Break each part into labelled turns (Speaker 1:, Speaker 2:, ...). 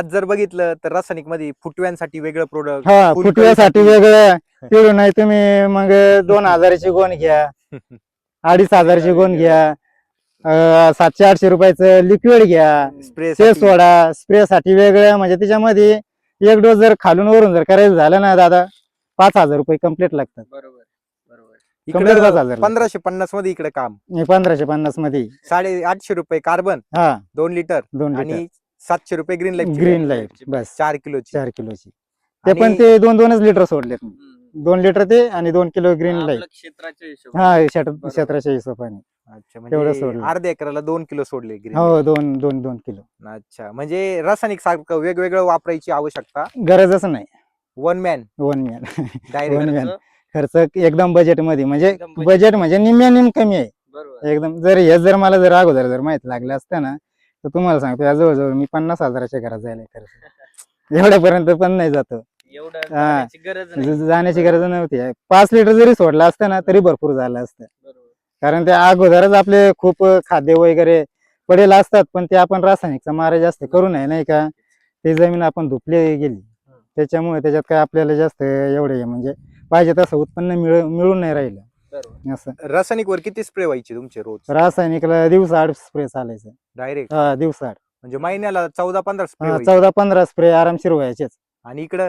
Speaker 1: आज जर बघितलं तर रासायनिक मध्ये फुटव्यांसाठी वेगळं प्रोडक्ट,
Speaker 2: हा फुटव्यासाठी वेगळं तिकडून नाही तुम्ही मग 2000ची गोण घ्या, 2500ची गोण घ्या, 700-800 रुपयाचं लिक्विड घ्या,
Speaker 1: स्प्रे
Speaker 2: ते सोडा. स्प्रे साठी वेगळं, म्हणजे त्याच्यामध्ये एक डोस जर खालून वरून जर करायचं झालं ना दादा 5000 रुपये कम्प्लीट लागतात.
Speaker 3: बरोबर बरोबर.
Speaker 2: complete
Speaker 1: इकडे
Speaker 2: 5000 लागतात.
Speaker 1: 1550 मध्ये इकडे काम
Speaker 2: 1550 मध्ये
Speaker 1: 850 रुपये कार्बन
Speaker 2: हा
Speaker 1: 2 लिटर
Speaker 2: 2 लिटर
Speaker 1: आणि 700 रुपये ग्रीन लाईफ
Speaker 2: ग्रीन लाईट बस
Speaker 1: 4 किलोची.
Speaker 2: 4 किलोची. ते पण ते 2-2च लिटर सोडले. 2 लिटर ते आणि 2 किलो ग्रीन लाईट.
Speaker 3: क्षेत्राच्या हिशोब.
Speaker 2: हा क्षेत्राच्या हिशोबाने
Speaker 1: अच्छा,
Speaker 2: तेवढं
Speaker 1: म्हणजे
Speaker 2: सोडलं.
Speaker 1: अर्ध्या एकराला 2 किलो सोडले ग्रीन.
Speaker 2: हो 2 किलो.
Speaker 1: अच्छा, म्हणजे रासायनिक सारखं वेगवेगळं वापरायची आवश्यकता
Speaker 2: गरजच नाही.
Speaker 1: One man
Speaker 2: one man
Speaker 1: direct.
Speaker 2: One man खर्च एकदम बजेट मध्ये, म्हणजे
Speaker 3: एकदम budget
Speaker 2: बजेट म्हणजे निम्म्या कमी आहे
Speaker 3: बरोबर.
Speaker 2: एकदम. जर हे जर मला जर अगोदर जर माहित लागलं असतं ना तर तुम्हाला सांगतो या जवळजवळ मी 50,000च्या घरात जायला खर्च एवढ्यापर्यंत पण नाही जातो.
Speaker 3: एवढं
Speaker 2: हा.
Speaker 3: जाण्याची गरज नाही.
Speaker 2: जाण्याची गरज नव्हती. 5 लिटर जरी सोडला असतं ना तरी भरपूर झालं असतं.
Speaker 3: बरोबर.
Speaker 2: कारण ते अगोदरच आपले खूप खाद्य वगैरे पडेल असतात, पण ते आपण रासायनिकचा मारा जास्त करू नये नाही का. ते जमीन आपण धुपली गेली त्याच्यामुळे त्याच्यात काय आपल्याला जास्त एवढे म्हणजे पाहिजे तसं उत्पन्न मिळून नाही राहिलं
Speaker 3: बरोबर.
Speaker 2: असं.
Speaker 1: रासायनिक वर किती स्प्रे व्हायचे तुमचे रोज
Speaker 2: रासायनिकला दिवसा 8 स्प्रे चालायचं.
Speaker 1: डायरेक्ट?
Speaker 2: हा दिवसा 8.
Speaker 1: म्हणजे महिन्याला 14-15 स्प्रे व्हायचे.
Speaker 2: 14-15 स्प्रे आरामशीर व्हायचेच.
Speaker 1: आणि इकडं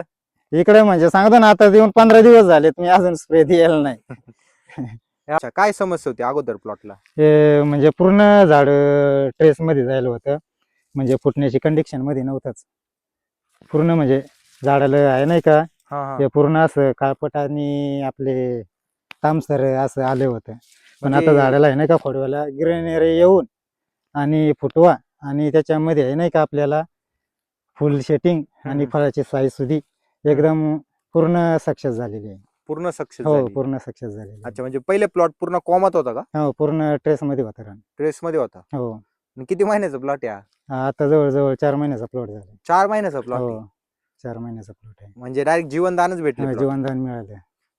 Speaker 2: इकडे म्हणजे सांगतो ना आता येऊन 15 दिवस झालेत मी अजून स्प्रे द्यायला नाही.
Speaker 1: अच्छा, काय समस्या होती अगोदर प्लॉटला?
Speaker 2: हे म्हणजे पूर्ण झाड ट्रेस मध्ये जायला होतं, म्हणजे फुटण्याची कंडिशन मध्ये नव्हतंच. पूर्ण म्हणजे झाडाला आहे नाही का ते पूर्ण असं काळपट आणि आपले तामसर असं आले होतं. पण आता झाडाला आहे नाही का खोडव्याला ग्रेनरी येऊन आणि फुटवा आणि त्याच्यामध्ये आहे नाही का आपल्याला फुल सेटिंग आणि फळाची साईज सुधी एकदम पूर्ण सक्सेस झालेली आहे.
Speaker 1: पूर्ण सक्सेस
Speaker 2: हो
Speaker 1: झाली?
Speaker 2: पूर्ण सक्सेस झालेली आहे.
Speaker 1: अच्छा, म्हणजे पहिले प्लॉट पूर्ण कॉमात होता का?
Speaker 2: हो पूर्ण ट्रेस मध्ये होता रन.
Speaker 1: ट्रेस मध्ये होता?
Speaker 2: हो.
Speaker 1: आणि किती महिन्याचा प्लॉट आहे?
Speaker 2: आता जवळजवळ 4 महिन्याचा प्लॉट झाला.
Speaker 1: 4 महिन्याचा प्लॉट
Speaker 2: हो
Speaker 1: आहे?
Speaker 2: 4 महिन्याचा प्लॉट आहे.
Speaker 1: म्हणजे डायरेक्ट जीवनदानच भेटले plot.
Speaker 2: जीवनदान मिळालं.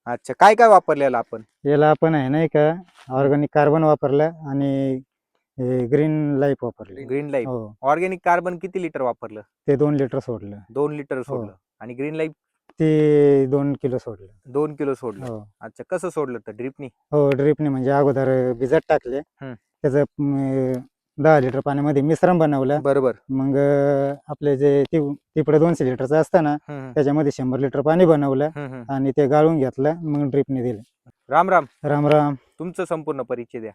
Speaker 1: अच्छा, काय काय वापरलेलं आपण?
Speaker 2: याला आपण आहे नाही का ऑर्गॅनिक कार्बन वापरलं आणि ग्रीन लाईफ वापरले.
Speaker 1: Green life.
Speaker 2: हो
Speaker 1: ऑर्गॅनिक कार्बन किती लिटर वापरलं?
Speaker 2: ते 2 लिटर सोडलं.
Speaker 1: 2 लिटर सोडलं. आणि ग्रीन लाईफ
Speaker 2: ते 2 किलो सोडलं.
Speaker 1: 2 किलो सोडलं.
Speaker 2: हो
Speaker 1: अच्छा, कसं सोडलं तर ड्रिपनी?
Speaker 2: हो ड्रिपने, म्हणजे अगोदर भिजत टाकले, त्याचं 10 लिटर पाण्यामध्ये मिश्रण बनवलं.
Speaker 1: बरोबर.
Speaker 2: मग आपले जे तिकडे 200 लिटरचं असतं ना त्याच्यामध्ये 100 लिटर पाणी बनवलं आणि ते गाळून घेतलं, मग ड्रिपने दिलं.
Speaker 1: राम राम.
Speaker 2: राम राम.
Speaker 1: तुमचं संपूर्ण परिचय द्या.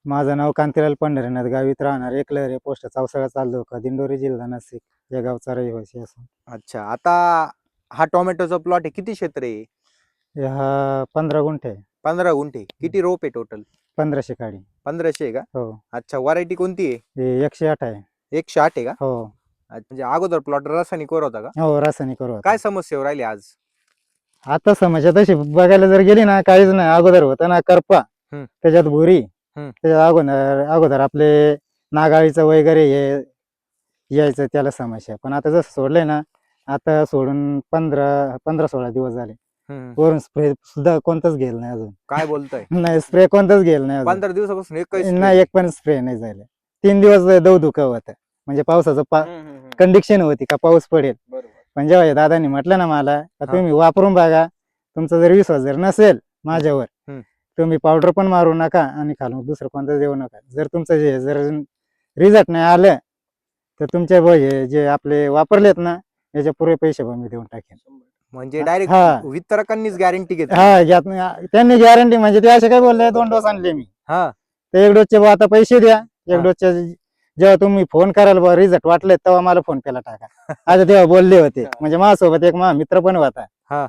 Speaker 2: माझं नाव कांतीलाल पंढरीनाथ, गावीत राहणार, एकलहरे, पोस्ट चौसाळा, तालुका दिंडोरी, जिल्हा नाशिक या गावचा रहिवासी असून.
Speaker 1: अच्छा, आता हा टोमॅटोचा प्लॉट आहे, किती क्षेत्र आहे?
Speaker 2: हा 15 गुंठे आहे.
Speaker 1: 15 गुंठे. किती रोप आहे टोटल?
Speaker 2: 1500 काडी.
Speaker 1: 1500 आहे का?
Speaker 2: हो.
Speaker 1: अच्छा, व्हरायटी कोणती आहे?
Speaker 2: हे 108 आहे.
Speaker 1: 108 आहे का?
Speaker 2: हो.
Speaker 1: म्हणजे अगोदर प्लॉट रासायनिक वर होता का?
Speaker 2: हो रासायनिक वर.
Speaker 1: काय समस्या राहिली आज?
Speaker 2: आता समस्या तशी बघायला जर गेली ना काहीच नाही. अगोदर होता ना करपा, त्याच्यात भुरी, त्याच्यात अगोदर आपले नागाळीचं वगैरे हे यायचं त्याला समस्या. पण आता जसं सोडलंय ना, आता सोडून 15-16 दिवस झाले, वरून स्प्रे सुद्धा कोणताच घेल नाही अजून.
Speaker 1: काय बोलताय?
Speaker 2: नाही स्प्रे कोणताच घेल नाही अजून.
Speaker 1: 15 दिवसापासून
Speaker 2: नाही एक पण स्प्रे नाही झाले. 3 दिवस दौधुक होतं, म्हणजे पावसाचं कंडिशन होती का पाऊस पडेल. पण जेव्हा दादांनी म्हटलं ना मला का तुम्ही वापरून बघा, तुमचा जर विश्वास जर नसेल माझ्यावर तुम्ही पावडर पण मारू नका आणि खालून दुसरं कोणतं देऊ नका. जर तुमचं जर रिझल्ट नाही आलं तर तुमचे जे आपले वापरलेत ना याच्या पुरे पैसे मी देऊन टाकेन.
Speaker 1: म्हणजे डायरेक्ट वितरकांनीच गॅरंटी घेतली?
Speaker 2: हा त्यांनी गॅरंटी, म्हणजे ते असे काय बोलले 2 डोस आणले मी. ते 1 डोसचे आता पैसे द्या, 1 डोसचे जेव्हा तुम्ही फोन कराल बा रिझल्ट वाटले तेव्हा मला फोन पेला टाका. आता तेव्हा बोलले होते, म्हणजे माझ्यासोबत एक मित्र पण होता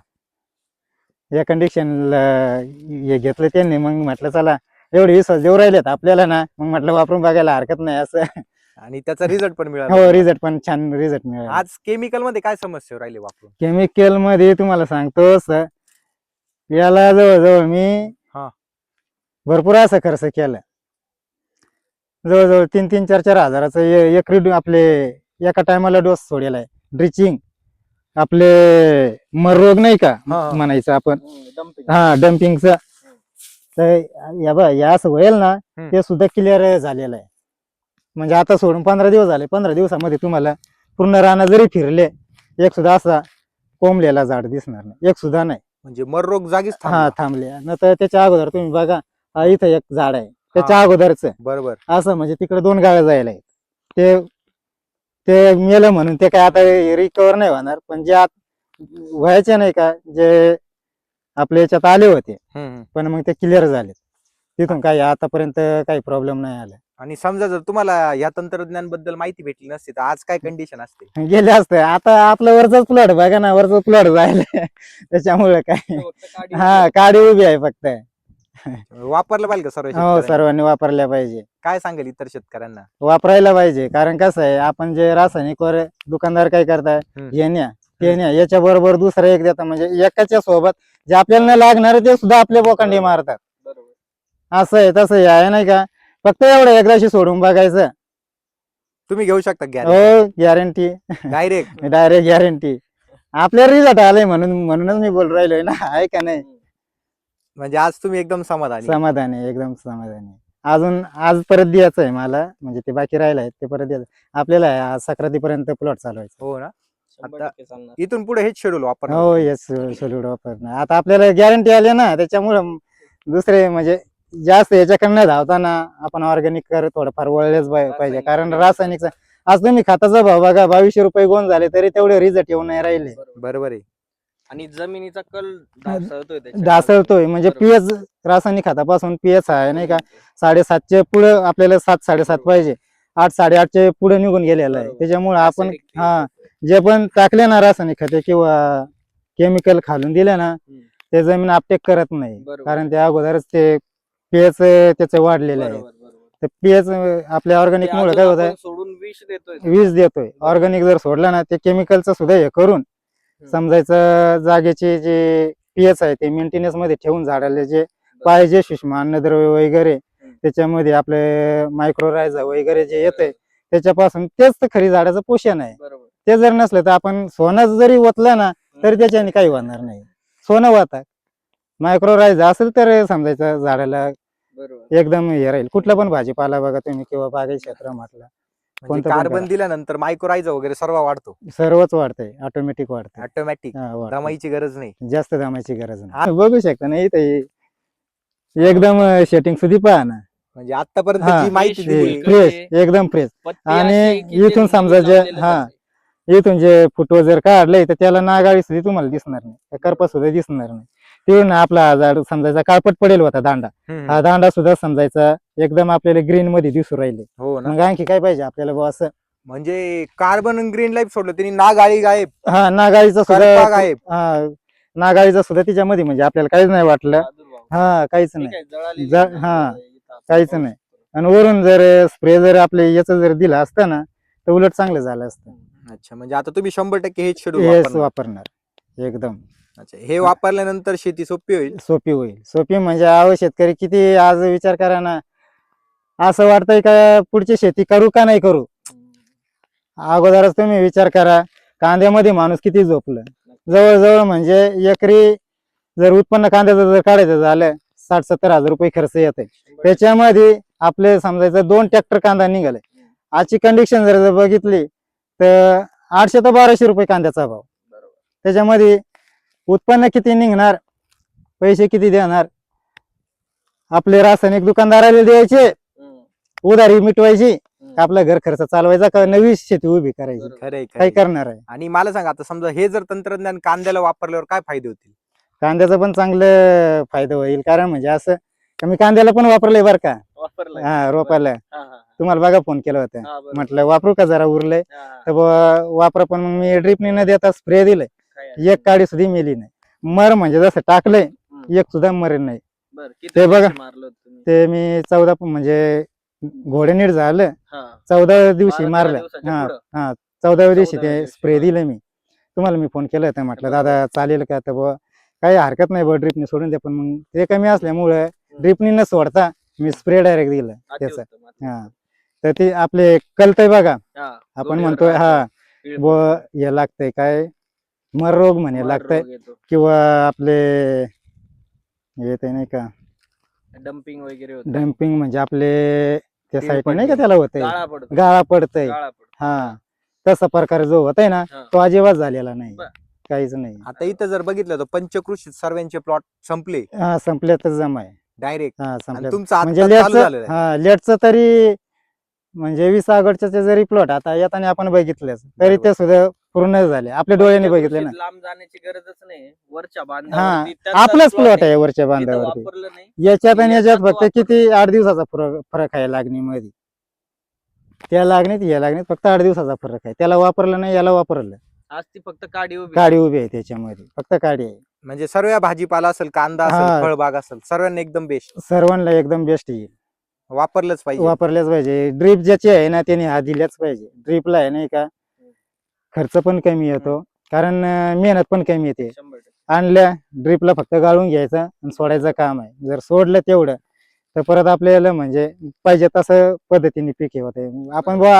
Speaker 2: या कंडिशनला हे घेतलं त्यांनी. मग म्हटलं चला एवढे विश्वास देऊ राहिलेत आपल्याला ना, मग म्हटलं वापरून बघायला हरकत नाही असं.
Speaker 1: आणि त्याचा रिझल्ट पण मिळाला?
Speaker 2: हो रिझल्ट पण छान रिझल्ट मिळाला.
Speaker 1: आज केमिकल मध्ये काय समस्या राहिली वापरून?
Speaker 2: केमिकल मध्ये तुम्हाला सांगतो याला जवळजवळ मी भरपूर असं खर्च केला. जवळजवळ 3-4 हजाराचं एक आपले एका टायमाला डोस सोडेला आहे. ड्रिचिंग आपले मररोग नाही का म्हणायचं आपण, डम्पिंगचं. तर या असं होईल ना ते सुद्धा क्लिअर झालेलं आहे. म्हणजे आता सोडून 15 दिवस झाले, 15 दिवसामध्ये तुम्हाला पूर्ण राणा जरी फिरले एक सुद्धा असा कोंबलेला झाड दिसणार नाही, एक सुद्धा नाही.
Speaker 1: म्हणजे मर रोग जागीच
Speaker 2: हा
Speaker 1: थांबला.
Speaker 2: थांबले. नंतर त्याच्या अगोदर तुम्ही बघा, हा इथं एक झाड आहे त्याच्या अगोदरच
Speaker 1: बरोबर.
Speaker 2: असं, म्हणजे तिकडे 2 गाळ्या जायला आहेत. ते ते मेलं म्हणून ते काय आता रिकवर नाही होणार, पण जे व्हायचे नाही का, जे आपल्या याच्यात आले होते पण मग ते क्लिअर झाले. तिथून काही आतापर्यंत काही प्रॉब्लेम नाही आला.
Speaker 1: आणि समजा जर तुम्हाला या तंत्रज्ञान बद्दल माहिती भेटली नसती तर आज काय कंडिशन असते?
Speaker 2: गेले असते. आता आपलं वरचाच प्लॉट बघा ना, वरचा प्लॉट जायला त्याच्यामुळे काय, हा काडी उभी आहे फक्त.
Speaker 1: वापरलं पाहिजे का सर्व
Speaker 2: हो,
Speaker 1: शेतकऱ्यांनी?
Speaker 2: सर्वांनी वापरल्या पाहिजे,
Speaker 1: काय सांगेल इतर शेतकऱ्यांना?
Speaker 2: वापरायला पाहिजे. कारण कसं आहे, आपण जे रासायनिक वर दुकानदार काय करताय, हे न्या ते न्या, याच्या बरोबर दुसरं एक देतात, म्हणजे एकाच्या सोबत जे आपल्याला नाही लागणार ते सुद्धा आपल्या बोकांडी मारतात. असं आहे तसं आहे नाही का, फक्त एवढं एकदाशी सोडून बघायचं.
Speaker 1: तुम्ही घेऊ शकता
Speaker 2: हो, गॅरंटी,
Speaker 1: डायरेक्ट.
Speaker 2: Direct guarantee. आपल्या रिझल्ट आलंय म्हणूनच मी बोल राहिलोय ना, आहे का नाही.
Speaker 1: म्हणजे आज तुम्ही एकदम समाधानी?
Speaker 2: समाधानी, एकदम समाधानी. अजून आज परत द्यायचं आहे मला, म्हणजे ते बाकी राहिलं आहे ते परत द्यायचं. आपल्याला आज सक्रातीपर्यंत प्लॉट चालवायचा.
Speaker 1: हो ना.
Speaker 3: 100% चालणार.
Speaker 1: इथून पुढे हेच शेड्यूल वापरणार?
Speaker 2: हो, येस, सोल्यूट वापरणं. आता आपल्याला गॅरंटी आली ना, त्याच्यामुळं दुसरे म्हणजे जास्त याच्याकडनं धावताना आपण ऑर्गॅनिक कर थोडंफार वळलेच पाहिजे. कारण रासायनिकचा आज तुम्ही खताचा भाव बघा, 2200 रुपये गोण झाले तरी तेवढे रिझल्ट येऊन नाही राहिले.
Speaker 1: बरोबर आहे.
Speaker 3: आणि जमिनीचा कल ढासळतोय त्याच्यात.
Speaker 2: ढासळतोय, म्हणजे पीएच रासायनिक खतापासून पीएच आहे नाही का, 7.5चे पुढे आपल्याला 7 7.5 पाहिजे, 8 8.5चे पुढे निघून गेलेला आहे.
Speaker 3: बरोबर.
Speaker 2: त्याच्यामुळे आपण
Speaker 3: Acidic
Speaker 2: हा
Speaker 3: होतोय.
Speaker 2: जे पण टाकले ना रासायनिक खते किंवा केमिकल खालून दिले ना, ते जमीन आपटेक करत नाही.
Speaker 3: बरोबर.
Speaker 2: कारण त्या अगोदरच ते पीएच त्याचे वाढलेले आहे.
Speaker 3: बरोबर, बरोबर.
Speaker 2: तर पीएच आपल्या ऑर्गॅनिक
Speaker 3: ते
Speaker 2: मुळे
Speaker 3: अजून
Speaker 2: काय होत
Speaker 3: आपण
Speaker 2: आहे,
Speaker 3: सोडून विष देतोय.
Speaker 2: वीज देतोय. ऑर्गॅनिक जर सोडला ना, ते केमिकलचं सुद्धा हे करून समजायचं जागेचे जे पीएच आहे ते मेंटेनन्स मध्ये ठेवून झाडाला जे पाहिजे सूक्ष्म अन्नद्रव्य वगैरे त्याच्यामध्ये आपले मायक्रोरायझा वगैरे जे येतंय त्याच्यापासून, तेच तर खरी झाडाचं पोषण आहे.
Speaker 3: बरोबर.
Speaker 2: ते जर नसलं तर आपण सोनं जरी ओतलं ना तरी त्याच्याने काही होणार नाही. सोनं वाता मायक्रोरायझा असेल तर समजायचं झाडाला
Speaker 3: बरोबर.
Speaker 2: एकदम हे राहील. कुठला पण भाजीपाला बघा तुम्ही किंवा बागायत क्षेत्र म्हटलं,
Speaker 1: म्हणजे
Speaker 2: कोणतं पण
Speaker 1: कार्बन
Speaker 2: करा.
Speaker 1: दिल्यानंतर मायक्रोरायझा वगैरे सर्व वाढतो
Speaker 2: सर्वच वाढतंय, ऑटोमॅटिक वाढतंय.
Speaker 1: ऑटोमॅटिक.
Speaker 2: हा, वाढतंय.
Speaker 1: दमाईची गरज नाही.
Speaker 2: जास्त दमाची गरज नाही. बघू शकता ना इथे एकदम सेटिंग सुधी पहा ना,
Speaker 1: म्हणजे आतापर्यंत
Speaker 2: हा,
Speaker 1: जी माहिती
Speaker 3: फ्रेश
Speaker 1: दिली
Speaker 2: फ्रेश, एकदम फ्रेश.
Speaker 3: पत्ते
Speaker 2: आणि
Speaker 3: असे आहे की जे
Speaker 2: इथून
Speaker 3: नवीन
Speaker 2: समजा जे
Speaker 3: लावलेलंच
Speaker 2: हा
Speaker 3: असेल.
Speaker 2: इथून जे फुटवं जर काढलंय तर त्याला नागाळी सुद्धा तुम्हाला दिसणार नाही, करपा सुद्धा दिसणार नाही. तिथून आपला झाड समजायचा काळपट पडेल होता दांडा, हा दांडा सुद्धा समजायचा एकदम आपल्याला ग्रीन मध्ये दिसू राहिले.
Speaker 1: हो ना.
Speaker 2: मग आणखी काय पाहिजे आपल्याला बुवा असं.
Speaker 1: म्हणजे कार्बन ग्रीन लाईफ सोडलं त्यांनी नागाळी गायब,
Speaker 2: हा, नागाळीचा
Speaker 1: करपा
Speaker 2: सुद्धा
Speaker 1: गायब.
Speaker 2: हा, नागाळीचा सुद्धा तिच्यामध्ये म्हणजे आपल्याला काहीच नाही वाटलं.
Speaker 3: प्रादुर्भाव.
Speaker 2: हा, काहीच
Speaker 3: ठीक
Speaker 2: नाही,
Speaker 3: आहे, जळालेली
Speaker 2: जळ-
Speaker 3: नाही,
Speaker 2: हा,
Speaker 3: इथं आपण
Speaker 2: काहीच
Speaker 3: पाहू
Speaker 2: नाही.
Speaker 3: शकतो.
Speaker 2: आणि वरून जर स्प्रे जर आपले याचं जर दिलं असतं ना तर उलट चांगलं झालं असतं.
Speaker 1: अच्छा, म्हणजे आता तुम्ही 100% हेच शेड्यूल
Speaker 2: हेच
Speaker 1: वापरणार?
Speaker 2: वापरणार एकदम.
Speaker 1: अच्छा, हे वापरल्यानंतर शेती सोपी होईल?
Speaker 2: सोपी होईल. सोपी म्हणजे आव शेतकरी किती आज विचार करा ना, असं वाटतंय का पुढची शेती करू का नाही करू. अगोदरच तुम्ही विचार करा, कांद्यामध्ये माणूस किती झोपलं. जवळजवळ म्हणजे एकरी जर उत्पन्न कांद्याचं जर काढायचं झालं 60-70 हजार रुपये खर्च येते. त्याच्यामध्ये आपले समजायचं 2 ट्रॅक्टर कांदा निघाले. आजची कंडिशन जर बघितली तर 800 ते 1200 रुपये कांद्याचा भाव. त्याच्यामध्ये उत्पन्न किती निघणार, पैसे किती देणार, आपले रासायनिक दुकानदाराला द्यायचे, उधारी मिटवायची, आपला घर खर्च चालवायचा का नवी शेती उभी करायची,
Speaker 1: खरंय
Speaker 2: काय
Speaker 1: खरंय.
Speaker 2: करणार आहे.
Speaker 1: आणि मला सांगा, आता समजा हे जर तंत्रज्ञान कांद्याला वापरल्यावर काय फायदे होतील?
Speaker 2: कांद्याचा पण चांगलं फायदा होईल. कारण म्हणजे असं मी कांद्याला पण वापरलंय बरं का,
Speaker 3: वापरलाय.
Speaker 2: हा, रोपाला.
Speaker 3: हा, हा,
Speaker 2: तुम्हाला बघा फोन केला होता,
Speaker 3: हा, बरोबर.
Speaker 2: म्हटलं वापरू का जरा उरलंय
Speaker 3: हा, हा.
Speaker 2: तर वापरा. पण मग मी ड्रिपनी न देता स्प्रे दिलंय,
Speaker 3: काय आहे?
Speaker 2: एक काडी सुद्धा मेली नाही. मर म्हणजे जसं टाकलंय
Speaker 3: हम्म.
Speaker 2: एक सुद्धा मरेल नाही.
Speaker 3: बरं, किती
Speaker 2: ते बघा.
Speaker 3: दिवशी मारलं होतं तुम्ही?
Speaker 2: ते मी 14 म्हणजे घोडे नीट झालं
Speaker 3: हा.
Speaker 2: 14 दिवशी
Speaker 3: 12-13
Speaker 2: मारलं.
Speaker 3: दिवसाच्या
Speaker 2: हा,
Speaker 3: पुढं?
Speaker 2: हा, 14व्या दिवशी
Speaker 3: 14व्या
Speaker 2: ते
Speaker 3: दिवशी
Speaker 2: स्प्रे
Speaker 3: मारलं.
Speaker 2: दिलं मी. तुम्हाला मी फोन केला होता, म्हटलं
Speaker 3: बरोबर.
Speaker 2: दादा चालेल का, तर बुवा काही हरकत नाही बुवा ड्रिपनी सोडून द्या. पण मग ते कमी असल्यामुळे ड्रिपनी न सोडता मी स्प्रे डायरेक्ट दिलं त्याचं.
Speaker 3: अतिउत्तम, अतिउत्तम.
Speaker 2: हा, तर ते आपले कळतंय बघा,
Speaker 3: हा,
Speaker 2: आपण
Speaker 3: दोरीवर
Speaker 2: म्हणतोय
Speaker 3: राहतं,
Speaker 2: हा
Speaker 3: पीळ
Speaker 2: व
Speaker 3: पडतं,
Speaker 2: हे लागतंय काय मर रोग म्हणे
Speaker 3: मर
Speaker 2: लागतंय,
Speaker 3: रोग येतो,
Speaker 2: किंवा आपले येत नाही का
Speaker 3: डंपिंग वगैरे होतं,
Speaker 2: डम्पिंग म्हणजे आपले त्या
Speaker 1: कीड
Speaker 2: साईडने नाही का
Speaker 1: पडणे.
Speaker 2: त्याला होतंय
Speaker 3: गाळा पडतो,
Speaker 2: गाळा पडतंय.
Speaker 3: गाळा पडतो.
Speaker 2: हा, तसा प्रकार जो होता ना
Speaker 3: हा.
Speaker 2: तो अजिबात झालेला नाही
Speaker 3: बर.
Speaker 2: काहीच नाही.
Speaker 1: आता इथं जर बघितलं तर पंचकृषी सर्वांचे प्लॉट संपले
Speaker 2: हा संपल्यातच जमा आहे.
Speaker 1: डायरेक्ट.
Speaker 2: हा
Speaker 1: आणि
Speaker 2: संपल्यात
Speaker 1: तुमचं
Speaker 2: म्हणजे
Speaker 1: आता चालू झालेलं आहे.
Speaker 2: लेटचं तरी म्हणजे 20 ऑगस्टचे जरी प्लॉट आता येताना आपण बघितलेच तरी
Speaker 1: बरोबर.
Speaker 2: ते सुद्धा पूर्ण झाले आपल्या डोळ्याने बघितले ना.
Speaker 3: पंचकृषीत लांब जाण्याची गरजच नाही, वरच्या
Speaker 2: हा
Speaker 3: बांधावरती त्यांचाच
Speaker 2: आपलाच
Speaker 3: plot
Speaker 2: प्लॉट आहे वरच्या
Speaker 3: इथं
Speaker 2: बांधावरती.
Speaker 3: वापरलं नाही.
Speaker 2: याच्यात आणि याच्यात
Speaker 3: याच्यात
Speaker 2: फक्त किती 8 दिवसाचा फरक आहे लागणीमध्ये. त्या लागणीत या लागणीत फक्त 8 दिवसाचा फरक आहे. त्याला वापरलं नाही याला वापरलं.
Speaker 3: आज ती फक्त काडी उभी
Speaker 2: काडी उभी आहे त्याच्यामध्ये फक्त काडी आहे.
Speaker 1: म्हणजे सर्व भाजीपाला असेल, कांदा
Speaker 2: हा.
Speaker 1: असेल, फळबाग असेल, सर्वांना एकदम बेस्ट.
Speaker 2: सर्वांना एकदम बेस्ट येईल.
Speaker 1: वापरलंच पाहिजे.
Speaker 2: वापरल्याच पाहिजे. ड्रीप ज्याची आहे ना त्याने हा दिल्याच पाहिजे. ड्रीपला आहे नाही का खर्च पण कमी येतो कारण मेहनत पण कमी येते.
Speaker 3: 100%.
Speaker 2: आणल्या ड्रीपला फक्त गाळून घ्यायचं आणि सोडायचं काम आहे. जर सोडलं तेवढं तर परत आपल्याला म्हणजे पाहिजे तसं पद्धतीने पीक हे होते. आपण बुवा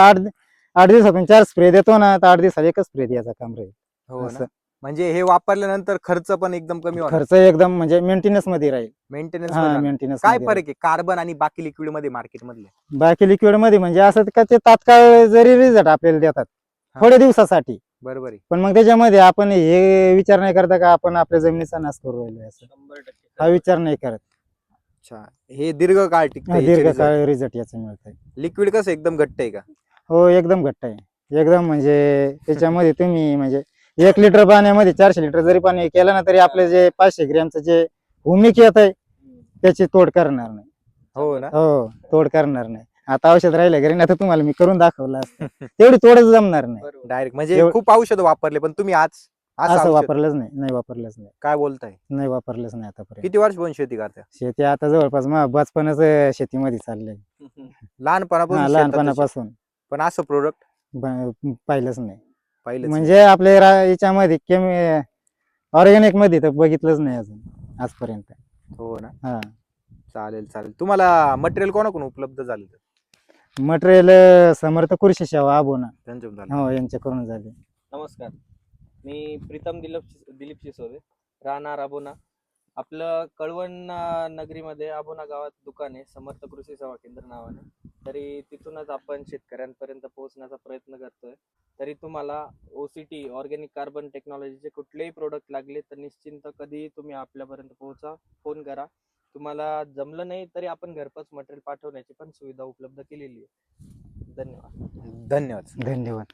Speaker 2: 8 दिवसातून 4 स्प्रे देतो ना तर 8 दिवसात एकच स्प्रे द्यायचं काम राहील.
Speaker 1: हो ना.
Speaker 2: असं.
Speaker 1: म्हणजे हे वापरल्यानंतर खर्च पण एकदम कमी होणार.
Speaker 2: खर्च एकदम म्हणजे मेंटेनन्स मध्ये राहील.
Speaker 1: मेंटेनन्स
Speaker 2: हा मेंटेनन्स
Speaker 1: काय फरक आहे कार्बन आणि बाकी लिक्विड मध्ये मार्केट मधले?
Speaker 2: बाकी लिक्विड मध्ये म्हणजे असं का ते तात्काळ जरी रिझल्ट आपल्याला देतात
Speaker 1: हा.
Speaker 2: थोड्या दिवसासाठी,
Speaker 1: बरोबर आहे.
Speaker 2: पण मग त्याच्यामध्ये आपण हे विचार नाही करता का आपण आपल्या जमिनीचा नाश करू राहिलो असं
Speaker 3: 100%.
Speaker 2: हा विचार नाही करत.
Speaker 1: अच्छा, हे दीर्घकाळ टिकतं.
Speaker 2: दीर्घकाळ रिझल्ट याचं मिळतंय.
Speaker 1: लिक्विड कसं एकदम घट्ट आहे का?
Speaker 2: हो एकदम घट्ट आहे. एकदम म्हणजे त्याच्यामध्ये तुम्ही म्हणजे 1 लिटर पाण्यामध्ये 400 लिटर जरी पाणी केलं ना तरी आपले जे 500 ग्रॅमचं जे भूमिक येत आहे त्याची तोड करणार नाही.
Speaker 1: हो ना.
Speaker 2: हो तोड करणार नाही. आता औषध राहिलं घरी नाही तर तुम्हाला मी करून दाखवलं असतं. तेवढी तोडच जमणार नाही.
Speaker 3: बरोबर.
Speaker 1: डायरेक्ट म्हणजे
Speaker 2: एवढं-
Speaker 1: खूप औषध वापरले पण तुम्ही आज
Speaker 2: असं
Speaker 1: औषध
Speaker 2: वापरलंच नाही वापरलंच नाही.
Speaker 1: काय बोलताय?
Speaker 2: नाही वापरलंच नाही आतापर्यंत.
Speaker 1: किती वर्षापासून शेती करताय?
Speaker 2: शेती आता जवळपास मग बचपनच शेतीमध्ये चाललंय.
Speaker 1: लहानपणापासून
Speaker 2: हा
Speaker 1: शेतातच आहे.
Speaker 2: लहानपणापासून
Speaker 1: पण असं प्रोडक्ट
Speaker 2: पाहिलंच नाही.
Speaker 1: पाहिलं
Speaker 2: म्हणजे आपल्या याच्यामध्ये ऑर्गॅनिक मध्ये तर बघितलंच नाही अजून आजपर्यंत.
Speaker 1: हो ना.
Speaker 2: हा
Speaker 1: चालेल. तुम्हाला मटेरियल कोणाकडून उपलब्ध झालं?
Speaker 2: मटेरियल समर्थ कृषी सेवा आबोना
Speaker 1: त्यांच्याकडून झालं.
Speaker 2: हो यांच्याकडून झाले.
Speaker 3: नमस्कार, मी प्रीतम दिलीप सिसोदे, राहणार अबोना. आपलं कळवण नगरीमध्ये अबोना गावात दुकान आहे, समर्थ कृषी सेवा केंद्र नावाने. तरी तिथूनच आपण शेतकऱ्यांपर्यंत पोहोचण्याचा प्रयत्न करतोय. तरी तुम्हाला OCT ऑर्गॅनिक कार्बन टेक्नॉलॉजीचे कुठलेही प्रोडक्ट लागले तर निश्चिंत कधीही तुम्ही आपल्यापर्यंत पोहोचा, फोन करा. तुम्हाला जमलं नाही तरी आपण घरपोच मटेरियल पाठवण्याची पण सुविधा उपलब्ध केलेली आहे. धन्यवाद.
Speaker 1: धन्यवाद.
Speaker 2: धन्यवाद.